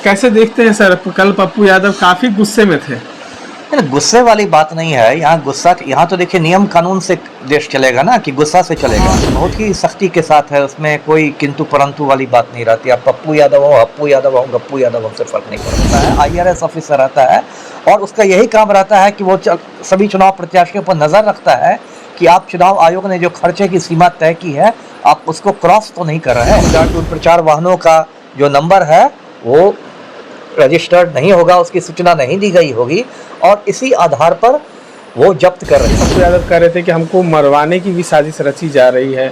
कैसे देखते हैं सर? कल पप्पू यादव काफी गुस्से में थे। गुस्से वाली बात नहीं है। यहाँ गुस्सा, यहाँ तो देखिए नियम कानून से देश चलेगा ना, कि गुस्सा से चलेगा। बहुत ही सख्ती के साथ है, उसमें कोई किंतु परंतु वाली बात नहीं रहती। आप पप्पू यादव हो, हप्पू यादव हो, गप्पू यादव हो, उससे फर्क नहीं पड़ता है। IRS ऑफिसर रहता है और उसका यही काम रहता है कि वो सभी चुनाव प्रत्याशियों पर नजर रखता है कि आप चुनाव आयोग ने जो खर्चे की सीमा तय की है आप उसको क्रॉस तो नहीं कर रहे हैं। प्रचार वाहनों का जो नंबर है वो रजिस्टर्ड नहीं होगा, उसकी सूचना नहीं दी गई होगी और इसी आधार पर वो जब्त कर रहे हैं। पप्पू यादव कह रहे थे कि हमको मरवाने की भी साजिश रची जा रही है।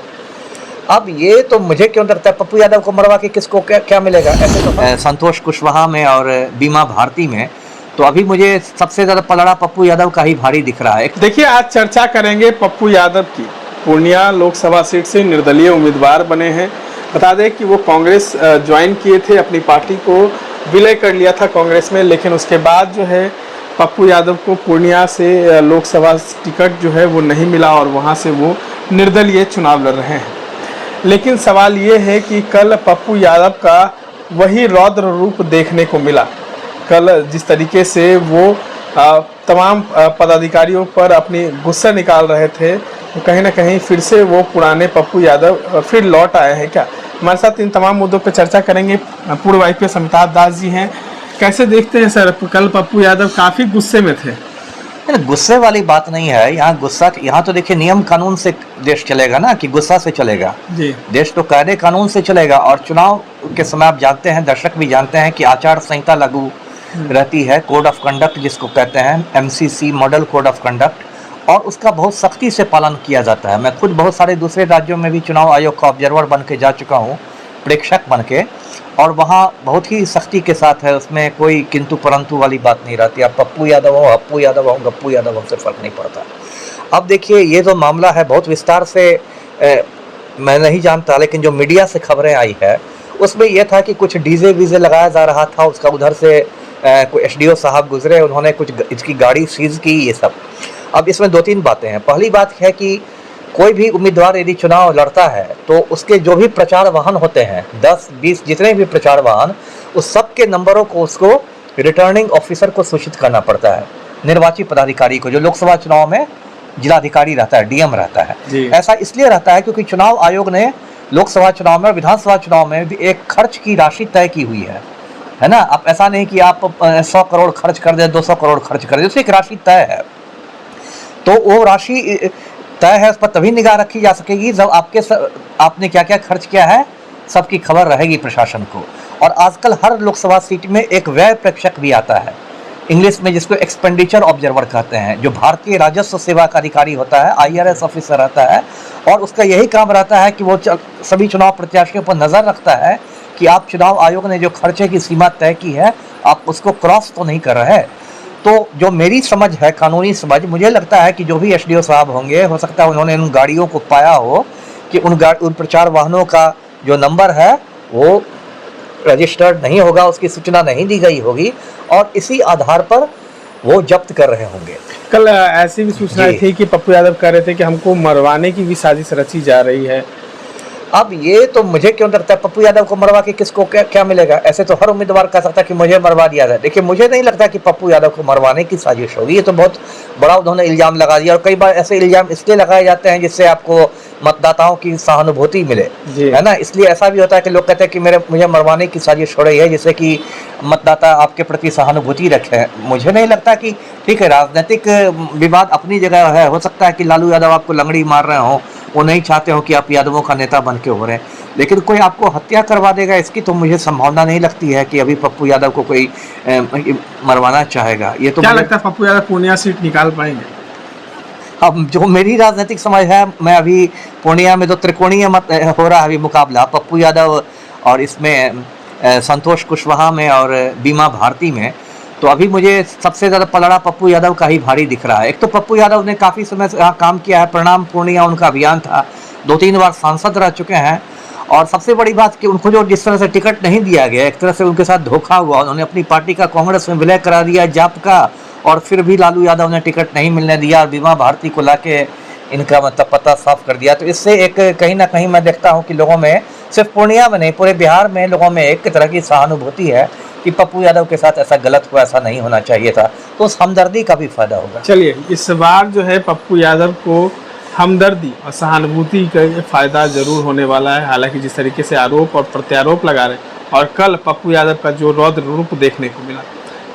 अब ये तो मुझे क्यों लगता है, पप्पू यादव को मरवा के किसको क्या मिलेगा? ऐसे तो संतोष कुशवाहा में और बीमा भारती में तो अभी मुझे सबसे ज्यादा पलड़ा पप्पू यादव का ही भारी दिख रहा है। देखिए, आज चर्चा करेंगे पप्पू यादव की। पूर्णिया लोकसभा सीट से निर्दलीय उम्मीदवार बने हैं। बता दें कि वो कांग्रेस ज्वाइन किए थे, अपनी पार्टी को विलय कर लिया था कांग्रेस में, लेकिन उसके बाद जो है पप्पू यादव को पूर्णिया से लोकसभा टिकट जो है वो नहीं मिला और वहाँ से वो निर्दलीय चुनाव लड़ रहे हैं। लेकिन सवाल ये है कि कल पप्पू यादव का वही रौद्र रूप देखने को मिला। कल जिस तरीके से वो तमाम पदाधिकारियों पर अपनी गुस्सा निकाल रहे थे, तो कहीं ना कहीं फिर से वो पुराने पप्पू यादव फिर लौट आए हैं क्या? हमारे साथ इन तमाम मुद्दों पर चर्चा करेंगे पूर्व IPS अमिताभ दास जी हैं। कैसे देखते हैं सर? कल पप्पू यादव काफी गुस्से में थे। गुस्से वाली बात नहीं है। यहाँ गुस्सा, यहाँ तो देखिए नियम कानून से देश चलेगा ना, कि गुस्सा से चलेगा जी। देश तो कायदे कानून से चलेगा। और चुनाव के समय आप जानते हैं, दर्शक भी जानते हैं कि आचार संहिता लागू रहती है, कोड ऑफ कंडक्ट जिसको कहते हैं, MCC model code of conduct, और उसका बहुत सख्ती से पालन किया जाता है। मैं खुद बहुत सारे दूसरे राज्यों में भी चुनाव आयोग का ऑब्जर्वर बन के जा चुका हूँ, प्रेक्षक बन के, और वहाँ बहुत ही सख्ती के साथ है, उसमें कोई किंतु परंतु वाली बात नहीं रहती। आप पप्पू यादव हो, हप्पू यादव हो, गप्पू यादव हो, उससे फर्क नहीं पड़ता। अब देखिए, ये जो मामला है बहुत विस्तार से मैं नहीं जानता, लेकिन जो मीडिया से खबरें आई है उसमें यह था कि कुछ डीजे वीजे लगाया जा रहा था, उसका उधर से कोई SDO साहब गुजरे, उन्होंने कुछ इसकी गाड़ी सीज की, ये सब। अब इसमें 2-3 बातें हैं। पहली बात है कि कोई भी उम्मीदवार यदि चुनाव लड़ता है तो उसके जो भी प्रचार वाहन होते हैं, 10-20 जितने भी प्रचार वाहन, उस सब के नंबरों को उसको रिटर्निंग ऑफिसर को सूचित करना पड़ता है, निर्वाची पदाधिकारी को, जो लोकसभा चुनाव में जिलाधिकारी रहता है, DM रहता है। ऐसा इसलिए रहता है क्योंकि चुनाव आयोग ने लोकसभा चुनाव में और विधानसभा चुनाव में भी एक खर्च की राशि तय की हुई है ना। अब ऐसा नहीं कि आप 100 करोड़ खर्च कर दे, 200 करोड़ खर्च कर दे, उसकी एक राशि तय है। तो वो राशि तय है, उस पर तभी निगाह रखी जा सकेगी जब आपने क्या क्या खर्च किया है सबकी खबर रहेगी प्रशासन को। और आजकल हर लोकसभा सीट में एक व्यय प्रेक्षक भी आता है, इंग्लिश में जिसको एक्सपेंडिचर ऑब्जर्वर कहते हैं, जो भारतीय राजस्व सेवा का अधिकारी होता है, IRS ऑफिसर रहता है, और उसका यही काम रहता है कि वो सभी चुनाव प्रत्याशियों पर नजर रखता है कि आप चुनाव आयोग ने जो खर्चे की सीमा तय की है आप उसको क्रॉस तो नहीं कर रहे हैं। तो जो मेरी समझ है, कानूनी समझ, मुझे लगता है कि जो भी SDO साहब होंगे, हो सकता है उन्होंने उन गाड़ियों को पाया हो कि उन प्रचार वाहनों का जो नंबर है वो रजिस्टर्ड नहीं होगा, उसकी सूचना नहीं दी गई होगी और इसी आधार पर वो जब्त कर रहे होंगे। कल ऐसी भी सूचनाएं थी कि पप्पू यादव कह रहे थे कि हमको मरवाने की भी साजिश रची जा रही है। अब ये तो मुझे क्यों लगता है, पप्पू यादव को मरवा के किसको क्या मिलेगा? ऐसे तो हर उम्मीदवार कह सकता है कि मुझे मरवा दिया जाए। देखिए, मुझे नहीं लगता कि पप्पू यादव को मरवाने की साजिश होगी। ये तो बहुत बड़ा उन्होंने इल्जाम लगा दिया, और कई बार ऐसे इल्जाम इसलिए लगाए जाते हैं जिससे आपको मतदाताओं की सहानुभूति मिले, है ना। इसलिए ऐसा भी होता है कि लोग कहते हैं कि मुझे मरवाने की साजिश हो रही है, जिससे कि मतदाता आपके प्रति सहानुभूति रखे। मुझे नहीं लगता कि, ठीक है, राजनीतिक विवाद अपनी जगह है, हो सकता है कि लालू यादव आपको लंगड़ी मार रहे हो, वो नहीं चाहते हो कि आप यादवों का नेता बन के हो रहे हैं, लेकिन कोई आपको हत्या करवा देगा इसकी तो मुझे संभावना नहीं लगती है कि अभी पप्पू यादव को कोई मरवाना चाहेगा। ये तो क्या लगता है पप्पू यादव पूर्णिया सीट निकाल पाएंगे? अब जो मेरी राजनीतिक समझ है, मैं अभी पूर्णिया में तो त्रिकोणीय मत हो रहा है अभी मुकाबला, पप्पू यादव और इसमें संतोष कुशवाहा में और बीमा भारती में, तो अभी मुझे सबसे ज़्यादा पलड़ा पप्पू यादव का ही भारी दिख रहा है। एक तो पप्पू यादव ने काफ़ी समय से यहाँ काम किया है, प्रणाम पूर्णिया उनका अभियान था, 2-3 बार सांसद रह चुके हैं, और सबसे बड़ी बात कि उनको जो जिस तरह से टिकट नहीं दिया गया, एक तरह से उनके साथ धोखा हुआ, उन्होंने अपनी पार्टी का कांग्रेस में विलय करा दिया जाप का, और फिर भी लालू यादव ने टिकट नहीं मिलने दिया और बीमा भारती को लाके इनका मतलब पता साफ कर दिया। तो इससे एक कहीं ना कहीं मैं देखता हूँ कि लोगों में, सिर्फ पूर्णिया में नहीं पूरे बिहार में लोगों में एक तरह की सहानुभूति है कि पप्पू यादव के साथ ऐसा गलत हुआ, ऐसा नहीं होना चाहिए था, तो उस हमदर्दी का भी फायदा होगा। चलिए, इस बार जो है पप्पू यादव को हमदर्दी और सहानुभूति का फायदा जरूर होने वाला है। हालांकि जिस तरीके से आरोप और प्रत्यारोप लगा रहे हैं और कल पप्पू यादव का जो रौद्र रूप देखने को मिला,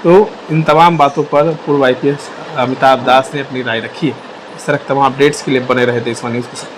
तो इन तमाम बातों पर पूर्व IPS अमिताभ दास ने अपनी राय रखी है। इस तरह के तमाम अपडेट्स के लिए बने रहे देशवा न्यूज़ के साथ।